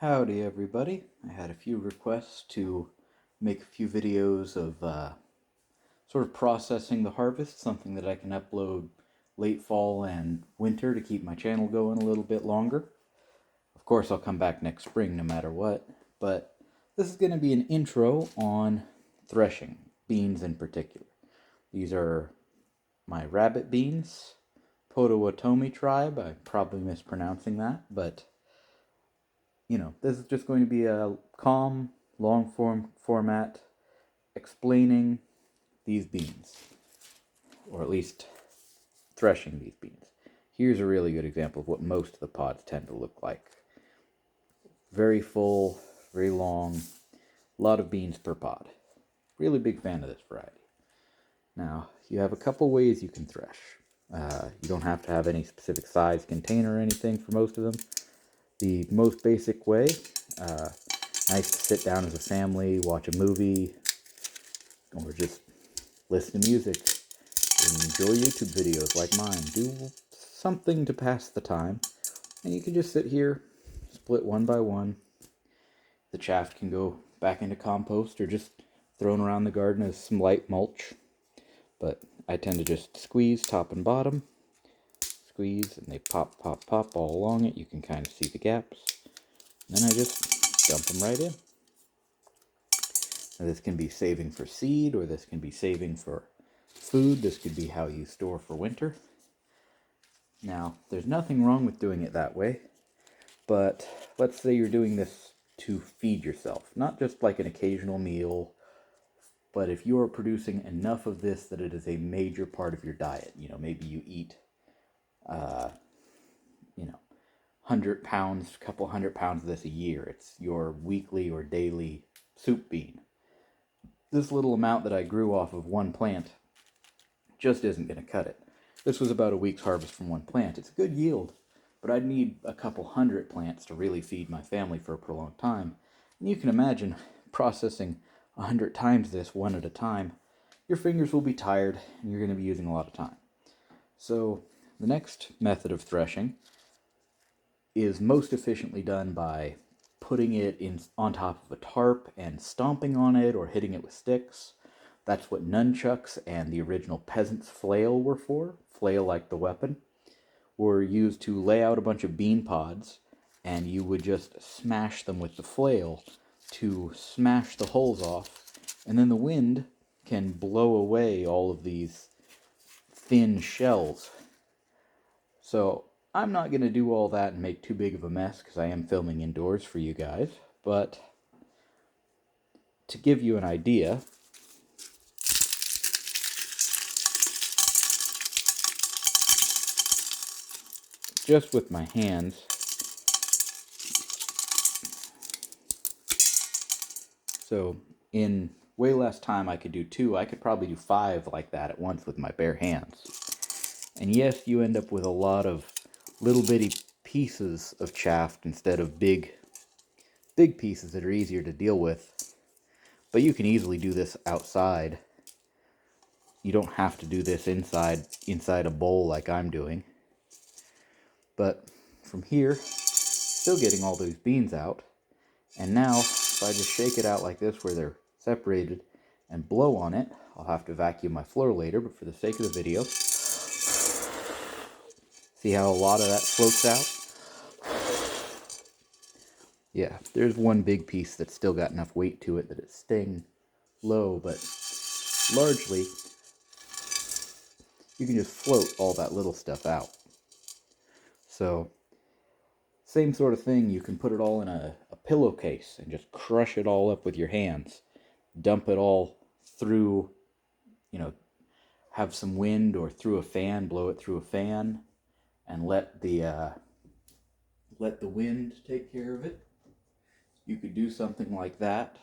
Howdy everybody. I had a few requests to make a few videos of sort of processing the harvest, something that I can upload late fall and winter to keep my channel going a little bit longer. Of course I'll come back next spring no matter what, but this is going to be an intro on threshing, beans in particular. These are my rabbit beans, potawatomi tribe. I'm probably mispronouncing that, but this is just going to be a calm, long format explaining these beans, or at least threshing these beans. Here's a really good example of what most of the pods tend to look like. Very full, very long, a lot of beans per pod. Really big fan of this variety. Now, you have a couple ways you can thresh. You don't have to have any specific size container or anything for most of them. The most basic way, nice to sit down as a family, watch a movie, or just listen to music, and enjoy YouTube videos like mine. Do something to pass the time, and you can just sit here, split one by one. The chaff can go back into compost or just thrown around the garden as some light mulch, but I tend to just squeeze top and bottom, squeeze, and they pop, pop, pop all along it. You can kind of see the gaps. And then I just dump them right in. Now this can be saving for seed, or this can be saving for food. This could be how you store for winter. Now, there's nothing wrong with doing it that way, but let's say you're doing this to feed yourself. Not just like an occasional meal, but if you are producing enough of this that it is a major part of your diet. Maybe you eat 100 pounds, couple 100 pounds of this a year. It's your weekly or daily soup bean. This little amount that I grew off of one plant just isn't going to cut it. This was about a week's harvest from one plant. It's a good yield, but I'd need a couple 100 plants to really feed my family for a prolonged time. And you can imagine processing 100 times this one at a time. Your fingers will be tired, and you're going to be using a lot of time. So the next method of threshing is most efficiently done by putting it on top of a tarp and stomping on it or hitting it with sticks. That's what nunchucks and the original peasant's flail were for. Flail, like the weapon, were used to lay out a bunch of bean pods, and you would just smash them with the flail to smash the holes off, and then the wind can blow away all of these thin shells. So I'm not going to do all that and make too big of a mess because I am filming indoors for you guys, but to give you an idea, just with my hands, so in way less time I could do 2, I could probably do 5 like that at once with my bare hands. And yes, you end up with a lot of little bitty pieces of chaff instead of big pieces that are easier to deal with. But you can easily do this outside. You don't have to do this inside a bowl like I'm doing. But from here, still getting all those beans out. And now, if I just shake it out like this where they're separated and blow on it, I'll have to vacuum my floor later, but for the sake of the video, see how a lot of that floats out? Yeah, there's one big piece that's still got enough weight to it that it's staying low, but largely, you can just float all that little stuff out. So, same sort of thing, you can put it all in a pillowcase and just crush it all up with your hands. Dump it all through, have some wind or through a fan, blow it through a fan, and let the wind take care of it. You could do something like that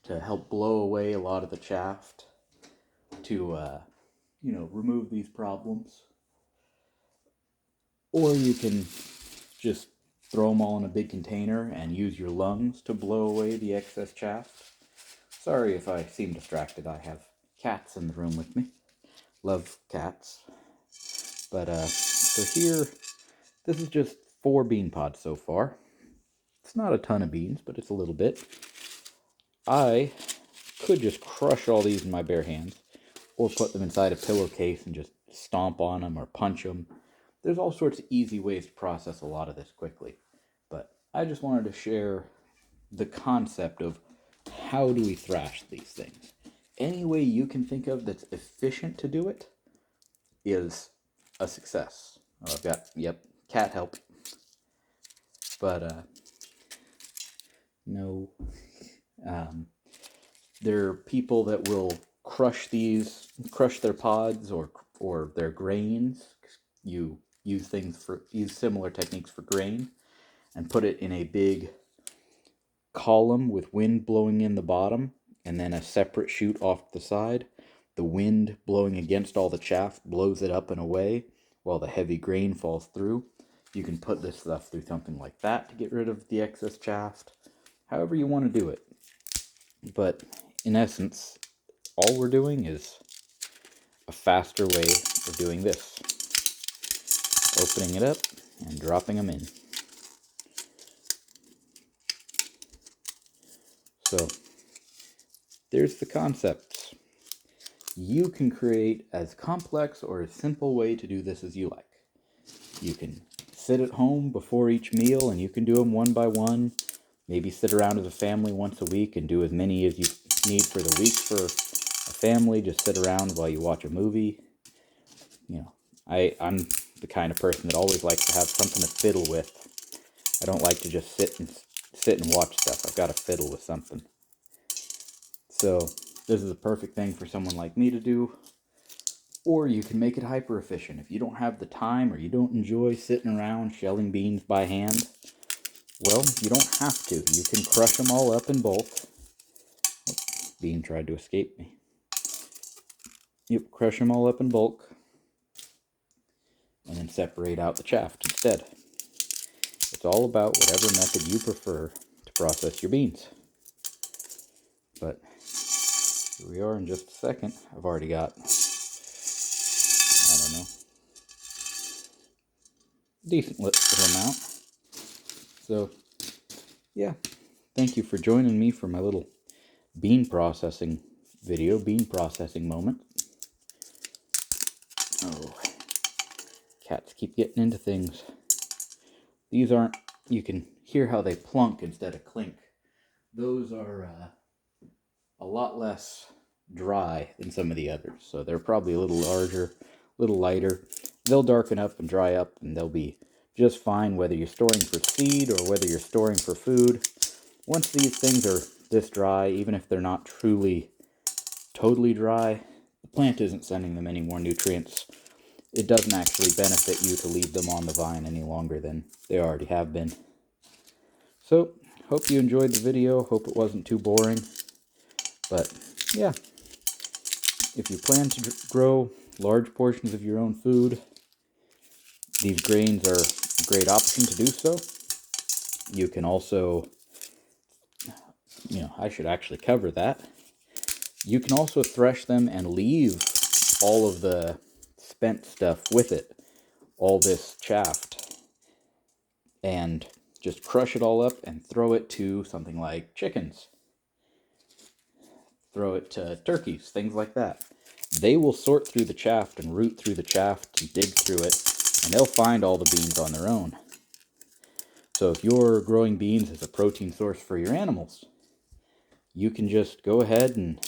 to help blow away a lot of the chaff to, remove these problems. Or you can just throw them all in a big container and use your lungs to blow away the excess chaff. Sorry if I seem distracted. I have cats in the room with me. Love cats. But, so here, this is just 4 bean pods so far. It's not a ton of beans, but it's a little bit. I could just crush all these in my bare hands, or put them inside a pillowcase and just stomp on them or punch them. There's all sorts of easy ways to process a lot of this quickly. But I just wanted to share the concept of how do we thrash these things. Any way you can think of that's efficient to do it is a success. Oh, I've got, yep, cat help. But, no. There are people that will crush their pods or their grains. You use similar techniques for grain and put it in a big column with wind blowing in the bottom and then a separate chute off the side. The wind blowing against all the chaff blows it up and away while the heavy grain falls through. You can put this stuff through something like that to get rid of the excess chaff, however you want to do it. But in essence, all we're doing is a faster way of doing this. Opening it up and dropping them in. So, there's the concepts. You can create as complex or as simple way to do this as you like. You can sit at home before each meal and you can do them one by one. Maybe sit around as a family once a week and do as many as you need for the week for a family. Just sit around while you watch a movie. You know, I'm the kind of person that always likes to have something to fiddle with. I don't like to just sit and watch stuff. I've got to fiddle with something. So this is a perfect thing for someone like me to do. Or you can make it hyper efficient. If you don't have the time or you don't enjoy sitting around shelling beans by hand, well, you don't have to. You can crush them all up in bulk. Oh, bean tried to escape me. Yep, crush them all up in bulk. And then separate out the chaff instead. It's all about whatever method you prefer to process your beans. But here we are in just a second. I've already got, I don't know, decent little amount. So, yeah, thank you for joining me for my little bean processing video, bean processing moment. Oh, cats keep getting into things. These aren't, you can hear how they plunk instead of clink. Those are a lot less dry than some of the others, so they're probably a little larger, a little lighter. They'll darken up and dry up, and they'll be just fine whether you're storing for seed or whether you're storing for food. Once these things are this dry, even if they're not truly totally dry, the plant isn't sending them any more nutrients. It doesn't actually benefit you to leave them on the vine any longer than they already have been. So, hope you enjoyed the video. Hope it wasn't too boring. But, yeah, if you plan to grow large portions of your own food, these grains are a great option to do so. You can also, I should actually cover that. You can also thresh them and leave all of the spent stuff with it, all this chaff, and just crush it all up and throw it to something like chickens. Throw it to turkeys, things like that. They will sort through the chaff and root through the chaff and dig through it, and they'll find all the beans on their own. So if you're growing beans as a protein source for your animals, you can just go ahead and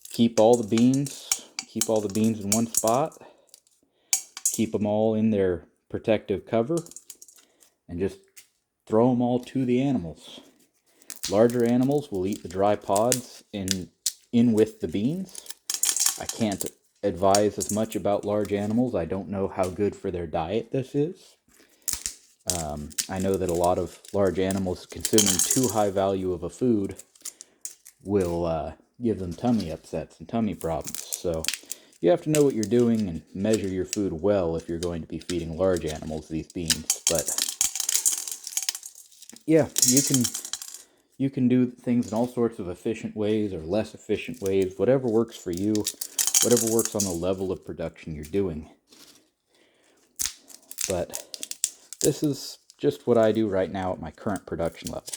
keep all the beans in one spot, keep them all in their protective cover, and just throw them all to the animals. Larger animals will eat the dry pods in with the beans. I can't advise as much about large animals. I don't know how good for their diet this is. I know that a lot of large animals consuming too high value of a food will give them tummy upsets and tummy problems. So you have to know what you're doing and measure your food well if you're going to be feeding large animals these beans. But yeah, you can do things in all sorts of efficient ways or less efficient ways, whatever works for you, whatever works on the level of production you're doing. But this is just what I do right now at my current production level.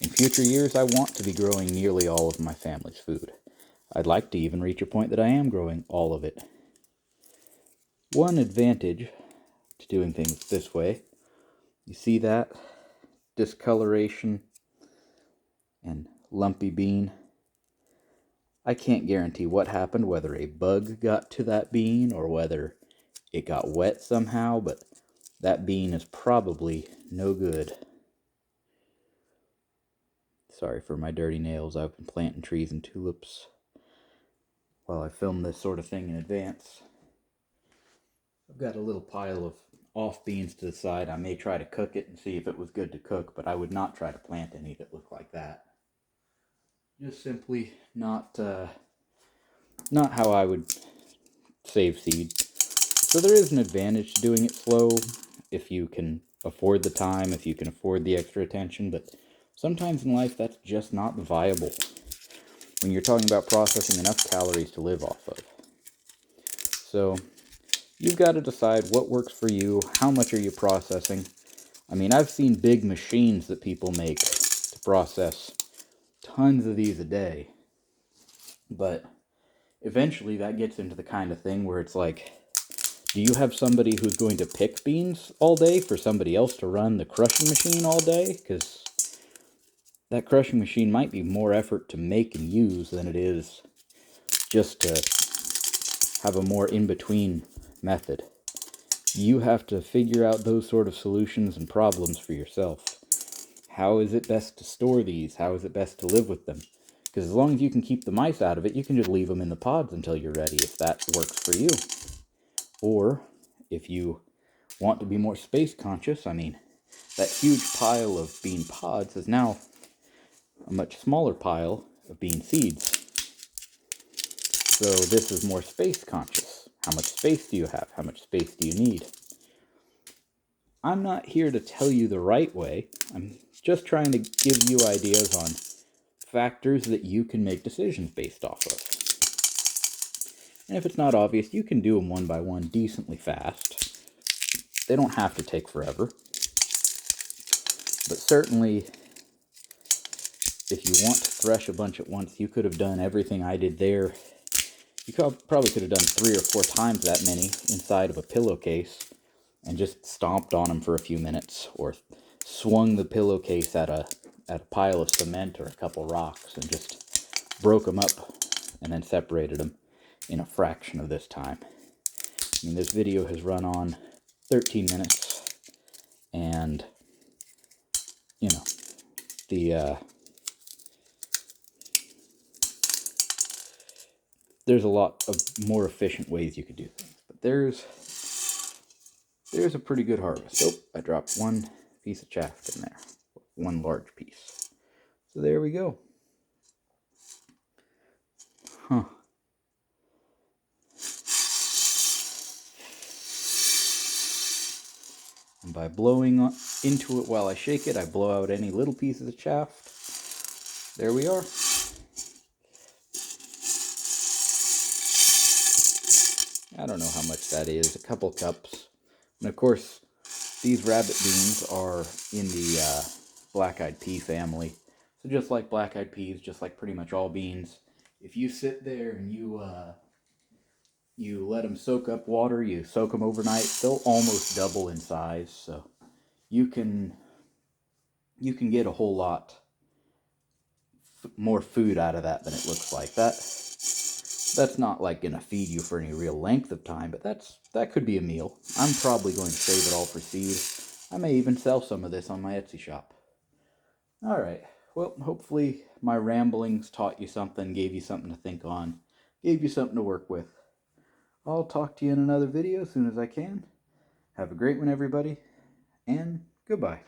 In future years, I want to be growing nearly all of my family's food. I'd like to even reach a point that I am growing all of it. One advantage to doing things this way, you see that discoloration and lumpy bean? I can't guarantee what happened, whether a bug got to that bean or whether it got wet somehow, but that bean is probably no good. Sorry for my dirty nails. I've been planting trees and tulips while I film this sort of thing in advance. I've got a little pile of off beans to the side. I may try to cook it and see if it was good to cook, but I would not try to plant any that look like that. Just simply not how I would save seed. So there is an advantage to doing it slow if you can afford the time, if you can afford the extra attention, but sometimes in life that's just not viable when you're talking about processing enough calories to live off of. So you've got to decide what works for you, how much are you processing. I mean, I've seen big machines that people make to process tons of these a day, but eventually that gets into the kind of thing where it's like, do you have somebody who's going to pick beans all day for somebody else to run the crushing machine all day? Because that crushing machine might be more effort to make and use than it is just to have a more in-between method. You have to figure out those sort of solutions and problems for yourself. How is it best to store these? How is it best to live with them? Because as long as you can keep the mice out of it, you can just leave them in the pods until you're ready, if that works for you. Or, if you want to be more space conscious, I mean, that huge pile of bean pods is now a much smaller pile of bean seeds. So this is more space conscious. How much space do you have? How much space do you need? I'm not here to tell you the right way. I'm just trying to give you ideas on factors that you can make decisions based off of. And if it's not obvious, you can do them one by one decently fast. They don't have to take forever. But certainly, if you want to thresh a bunch at once, you could have done everything I did there. You probably could have done 3 or 4 times that many inside of a pillowcase and just stomped on them for a few minutes, or swung the pillowcase at a pile of cement or a couple rocks and just broke them up and then separated them in a fraction of this time. I mean, this video has run on 13 minutes, and, you know, there's a lot of more efficient ways you could do things, but there's a pretty good harvest. Oh, I dropped one piece of chaff in there, one large piece. So there we go. Huh. And by blowing into it while I shake it, I blow out any little pieces of chaff. There we are. I don't know how much that is, a couple cups. And of course, these rabbit beans are in the black-eyed pea family. So just like black-eyed peas, just like pretty much all beans, if you sit there and you let them soak up water, you soak them overnight, they'll almost double in size. So you can get a whole lot more food out of that than it looks like. That's not like gonna feed you for any real length of time, but that could be a meal. I'm probably going to save it all for seed. I may even sell some of this on my Etsy shop. Alright, well, hopefully my ramblings taught you something, gave you something to think on, gave you something to work with. I'll talk to you in another video as soon as I can. Have a great one, everybody, and goodbye.